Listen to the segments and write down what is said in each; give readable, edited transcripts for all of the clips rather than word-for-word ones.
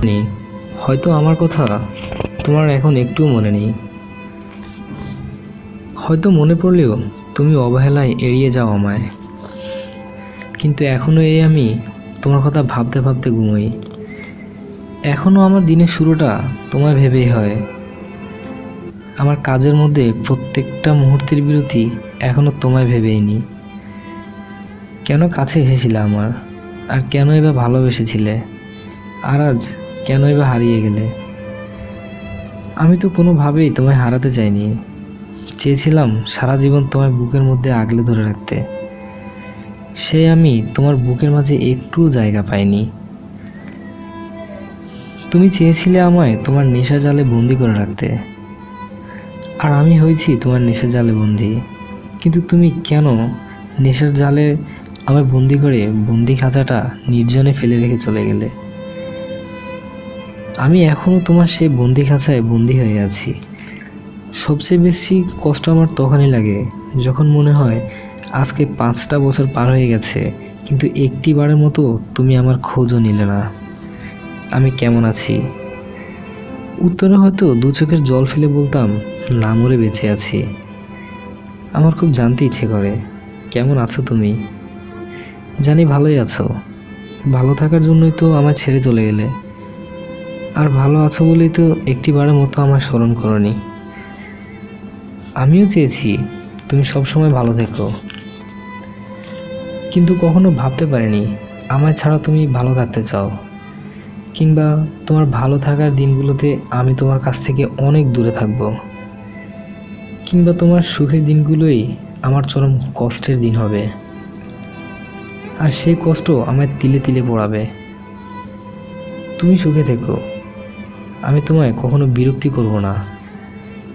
নেই, হয়তো আমার কথা তোমার এখন একটুও মনে নেই, হয়তো মনে পড়লেও তুমি অবহেলায় এড়িয়ে যাও আমায়। কিন্তু এখনও আমি তোমার কথা ভাবতে ভাবতে ঘুমোই। এখনও আমার দিনের শুরুটা তোমায় ভেবেই হয়। আমার কাজের মধ্যে প্রত্যেকটা মুহূর্তের বিরতি এখনও তোমায় ভেবেই নি। কেন কাছে এসেছিলে আমার, আর কেন এবার ভালোবেসেছিলে, আর আজ কেন এবার হারিয়ে গেলে? আমি তো কোনোভাবেই তোমায় হারাতে চাইনি। চেয়েছিলাম সারা জীবন তোমায় বুকের মধ্যে আগলে ধরে রাখতে। সে আমি তোমার বুকের মাঝে একটুও জায়গা পাইনি। তুমি চেয়েছিলে আমায় তোমার নেশা জালে বন্দি করে রাখতে, আর আমি হয়েছি তোমার নেশা জালে বন্দি। কিন্তু তুমি কেন নেশার জালে আমায় বন্দি করে বন্দি খাঁচাটা নির্জনে ফেলে রেখে চলে গেলে? আমি এখনও তোমার সেই বন্দি খাঁচায় বন্দি হয়ে আছি। সবচেয়ে বেশি কষ্ট আমার তখনই লাগে যখন মনে হয় আজকে 5টা বছর পার হয়ে গেছে, কিন্তু একটি বারের মতো তুমি আমার খোঁজও নিলে না। আমি কেমন আছি? উত্তরে হয়তো দু চোখের জল ফেলে বলতাম, না মরে বেঁচে আছি। আমার খুব জানতে ইচ্ছে করে কেমন আছো তুমি। জানি ভালোই আছো, ভালো থাকার জন্যই তো আমায় ছেড়ে চলে গেলে, আর ভালো আছো বলেই তো একটি বারের মতো আমায় স্মরণ করনি। আমিও চেয়েছি তুমি সবসময় ভালো থেকো, কিন্তু কখনো ভাবতে পারিনি আমায় ছাড়া তুমি ভালো থাকতে চাও, কিংবা তোমার ভালো থাকার দিনগুলোতে আমি তোমার কাছ থেকে অনেক দূরে থাকব, কিংবা তোমার সুখের দিনগুলোই আমার চরম কষ্টের দিন হবে, আর সেই কষ্ট আমায় তিলে তিলে পোড়াবে। তুমি সুখে থেকো, আমি তোমায় কখনো বিরক্তি করব না,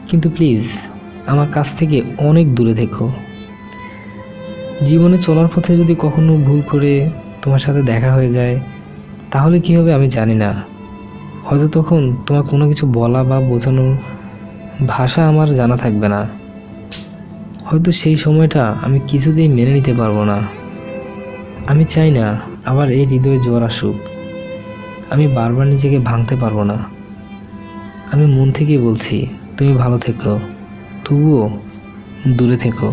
কিন্তু প্লিজ আমার কাছ থেকে অনেক দূরে থেকো। জীবনে চলার পথে যদি কখনো ভুল করে তোমার সাথে দেখা হয়ে যায়, তাহলে কী হবে আমি জানি না। হয়তো তখন তোমার কোনো কিছু বলা বা বোঝানোর ভাষা আমার জানা থাকবে না। হয়তো সেই সময়টা আমি কিছুতেই মেনে নিতে পারবো না। আমি চাই না আবার এই হৃদয়ে জ্বর আসুক। আমি বারবার নিজেকে ভাঙতে পারবো না। আমি মন থেকেই বলছি তুমি ভালো থেকো, তবুও দূরে থেকো।